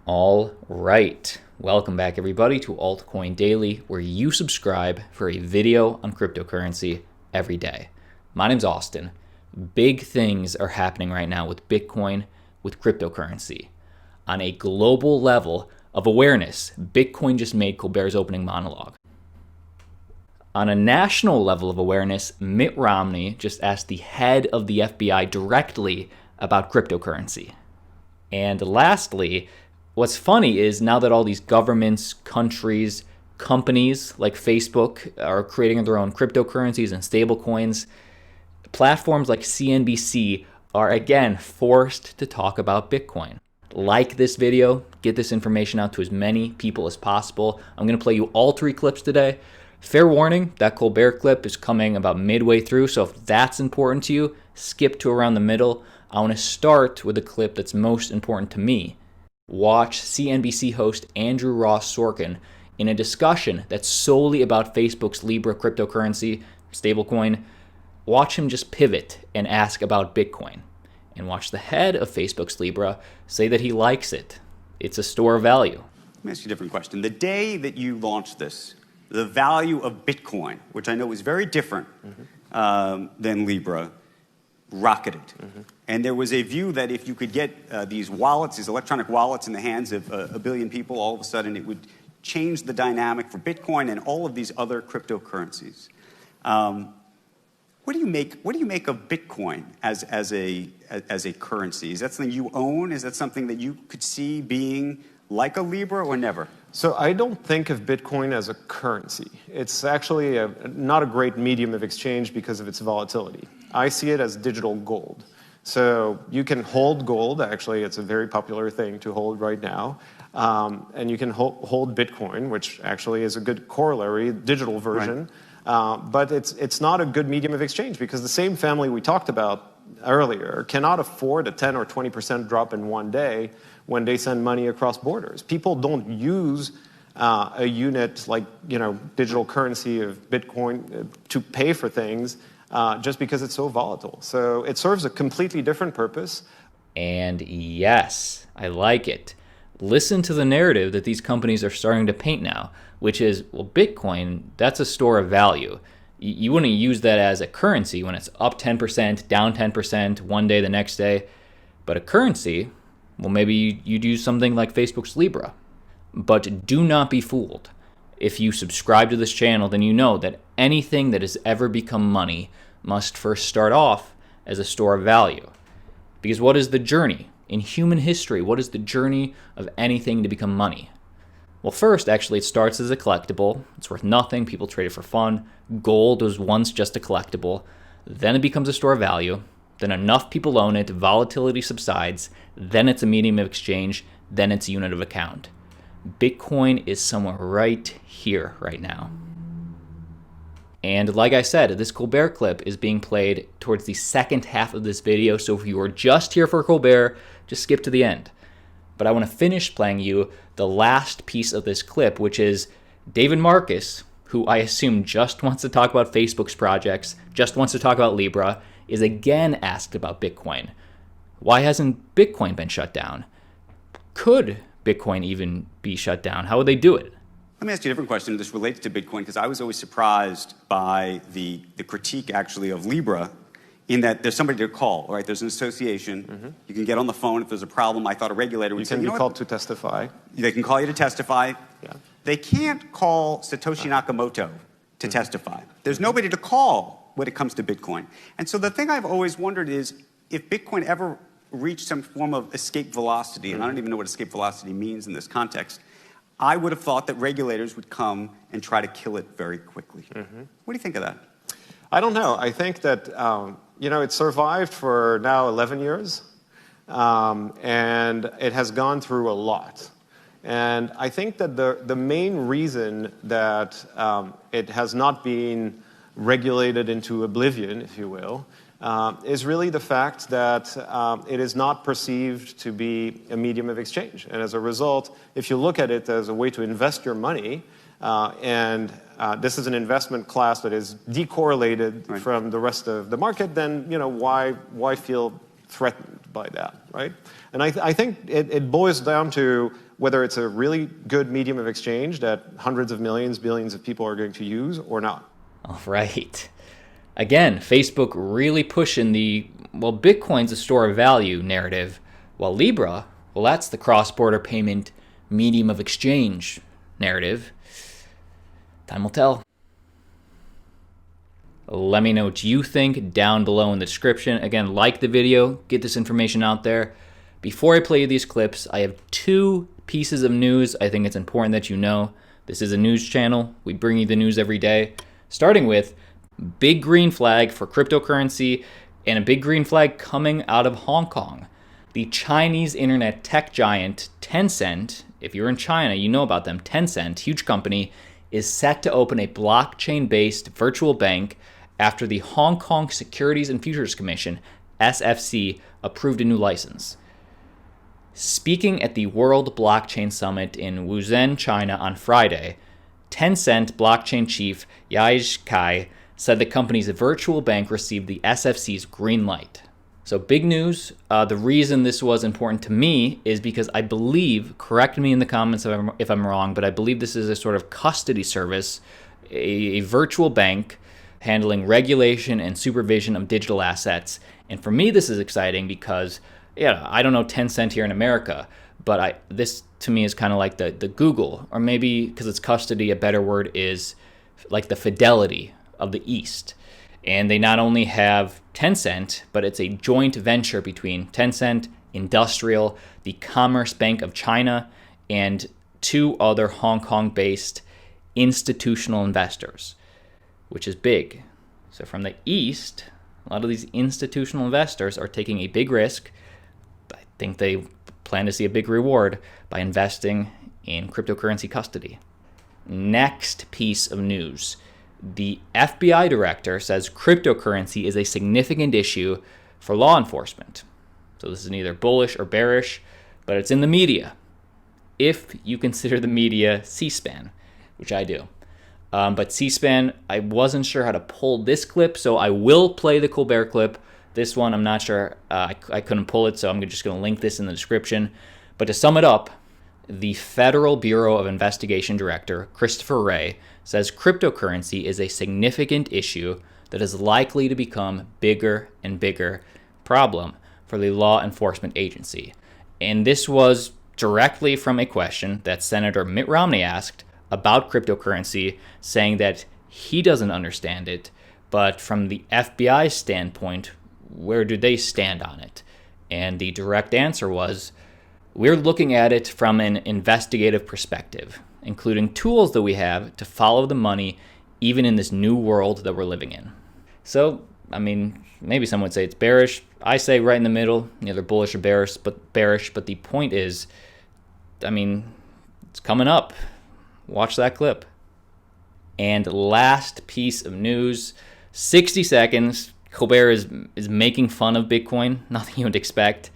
All right, welcome back everybody to Altcoin Daily, where you subscribe for a video on cryptocurrency every day. My name's Austin. Big things are happening right now with Bitcoin, with cryptocurrency. On a global level of awareness, Bitcoin just made Colbert's opening monologue. On a national level of awareness, Mitt Romney just asked the head of the FBI directly about cryptocurrency. And lastly, what's funny is now that all these governments, countries, companies like Facebook are creating their own cryptocurrencies and stablecoins, platforms like CNBC are again forced to talk about Bitcoin. Like this video, get this information out to as many people as possible. I'm going to play you all three clips today. Fair warning, that Colbert clip is coming about midway through, so if that's important to you, skip to around the middle. I want to start with the clip that's most important to me. Watch CNBC host Andrew Ross Sorkin in a discussion that's solely about Facebook's Libra cryptocurrency, stablecoin. Watch him just pivot and ask about Bitcoin. And watch the head of Facebook's Libra say that he likes it. It's a store of value. Let me ask you a different question. The day that you launched this, the value of Bitcoin, which I know is very different than Libra, rocketed. And there was a view that if you could get these wallets, these electronic wallets in the hands of a billion people, all of a sudden it would change the dynamic for Bitcoin and all of these other cryptocurrencies. What do you make of Bitcoin as a currency? Is that something you own? Is that something that you could see being like a Libra or never? So I don't think of Bitcoin as a currency. It's actually not a great medium of exchange because of its volatility. I see it as digital gold. So you can hold gold. Actually, it's a very popular thing to hold right now. And you can hold Bitcoin, which actually is a good corollary, digital version. Right. But it's not a good medium of exchange because the same family we talked about earlier cannot afford a 10 or 20% drop in one day when they send money across borders. People don't use a unit like digital currency of Bitcoin to pay for things just because it's so volatile. So it serves a completely different purpose. And yes, I like it. Listen to the narrative that these companies are starting to paint now, which is, well, Bitcoin, that's a store of value. You wouldn't use that as a currency when it's up 10%, down 10%, one day, the next day. But a currency, well, maybe you'd use something like Facebook's Libra. But do not be fooled. If you subscribe to this channel, then you know that anything that has ever become money must first start off as a store of value. Because what is the journey? In human history, what is the journey of anything to become money? Well, first, actually, it starts as a collectible. It's worth nothing. People trade it for fun. Gold was once just a collectible. Then it becomes a store of value. Then enough people own it, volatility subsides. Then it's a medium of exchange. Then it's a unit of account. Bitcoin is somewhere right here, right now. And like I said, this Colbert clip is being played towards the second half of this video. So if you are just here for Colbert, just skip to the end. But I want to finish playing you the last piece of this clip, which is David Marcus, who I assume just wants to talk about Facebook's projects, just wants to talk about Libra, is again asked about Bitcoin. Why hasn't Bitcoin been shut down? Could Bitcoin even be shut down? How would they do it? Let me ask you a different question. This relates to Bitcoin because I was always surprised by the critique actually of Libra in that there's somebody to call, right? There's an association. You can get on the phone if there's a problem. I thought a regulator would say, you can be called to testify. They can call you to testify. Yeah. They can't call Satoshi Nakamoto to testify. There's nobody to call when it comes to Bitcoin. And so the thing I've always wondered is if Bitcoin ever reached some form of escape velocity, and I don't even know what escape velocity means in this context, I would have thought that regulators would come and try to kill it very quickly. What do you think of that? I don't know. I think that, it survived for now 11 years, and it has gone through a lot. And I think that the main reason that it has not been regulated into oblivion, if you will, is really the fact that it is not perceived to be a medium of exchange. And as a result, if you look at it as a way to invest your money, and this is an investment class that is decorrelated from the rest of the market, then why feel threatened by that, right? And I think it boils down to whether it's a really good medium of exchange that hundreds of millions, billions of people are going to use or not. All right. Again, Facebook really pushing the, well, Bitcoin's a store of value narrative, while Libra, well, that's the cross-border payment medium of exchange narrative. Time will tell. Let me know what you think down below in the description. Again, like the video, get this information out there. Before I play these clips, I have 2 pieces of news I think it's important that you know. This is a news channel. We bring you the news every day. Starting with big green flag for cryptocurrency and a big green flag coming out of Hong Kong. The Chinese internet tech giant Tencent, if you're in China, you know about them. Tencent, huge company, is set to open a blockchain-based virtual bank after the Hong Kong Securities and Futures Commission, SFC, approved a new license. Speaking at the World Blockchain Summit in Wuzhen, China on Friday, Tencent blockchain chief Kai said the company's virtual bank received the SFC's green light. So big news. The reason this was important to me is because I believe, correct me in the comments if I'm wrong, but I believe this is a sort of custody service, a virtual bank handling regulation and supervision of digital assets. And for me, this is exciting because, yeah, I don't know Tencent here in America, but this to me is kind of like the Google, or maybe because it's custody, a better word is like the Fidelity of the East. And they not only have Tencent, but it's a joint venture between Tencent, Industrial, the Commerce Bank of China, and 2 other Hong Kong-based institutional investors, which is big. So from the East, a lot of these institutional investors are taking a big risk. I think they plan to see a big reward by investing in cryptocurrency custody. Next piece of news. The FBI director says cryptocurrency is a significant issue for law enforcement. So this is neither bullish or bearish, but it's in the media. If you consider the media C-SPAN, which I do. But C-SPAN, I wasn't sure how to pull this clip, so I will play the Colbert clip. This one, I'm not sure. I couldn't pull it, so I'm just going to link this in the description. But to sum it up, the Federal Bureau of Investigation Director, Christopher Wray, says cryptocurrency is a significant issue that is likely to become bigger and bigger problem for the law enforcement agency. And this was directly from a question that Senator Mitt Romney asked about cryptocurrency, saying that he doesn't understand it, but from the FBI standpoint, where do they stand on it? And the direct answer was, we're looking at it from an investigative perspective, including tools that we have to follow the money, even in this new world that we're living in. So, I mean, maybe some would say it's bearish. I say right in the middle, either bullish or bearish. But the point is, I mean, it's coming up. Watch that clip. And last piece of news, 60 seconds. Colbert is making fun of Bitcoin. Nothing you would expect.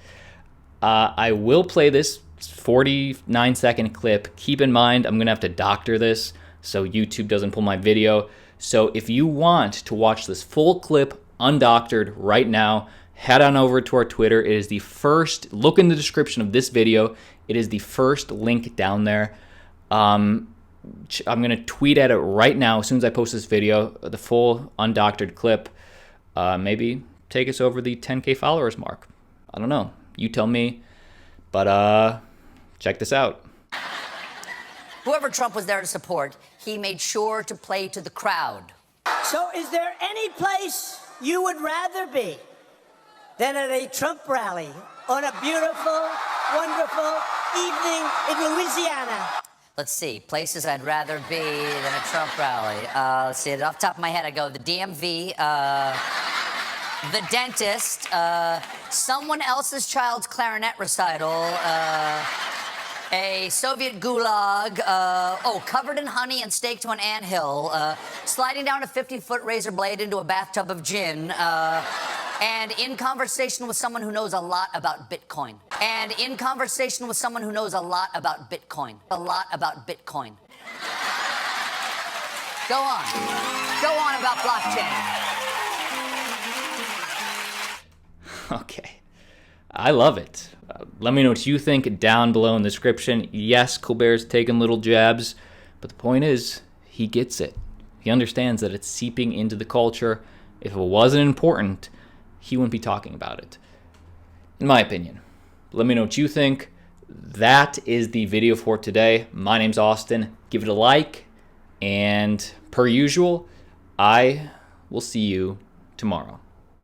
I will play this 49-second clip. Keep in mind, I'm going to have to doctor this so YouTube doesn't pull my video. So if you want to watch this full clip undoctored right now, head on over to our Twitter. It is the first, look in the description of this video. It is the first link down there. I'm going to tweet at it right now as soon as I post this video, the full undoctored clip. Maybe take us over the 10K followers mark. I don't know. You tell me. But check this out. Whoever Trump was there to support, he made sure to play to the crowd. So is there any place you would rather be than at a Trump rally on a beautiful, wonderful evening in Louisiana? Let's see, places I'd rather be than a Trump rally. Let's see, off the top of my head, I go the DMV, the dentist, someone else's child's clarinet recital, a Soviet gulag, covered in honey and staked to an anthill, sliding down a 50-foot razor blade into a bathtub of gin, and in conversation with someone who knows a lot about Bitcoin. And in conversation with someone who knows a lot about Bitcoin. A lot about Bitcoin. Go on. Go on about blockchain. Okay. I love it. Let me know what you think down below in the description. Yes, Colbert's taking little jabs, but the point is, he gets it. He understands that it's seeping into the culture. If it wasn't important, he wouldn't be talking about it, in my opinion. Let me know what you think. That is the video for today. My name's Austin. Give it a like, and per usual, I will see you tomorrow.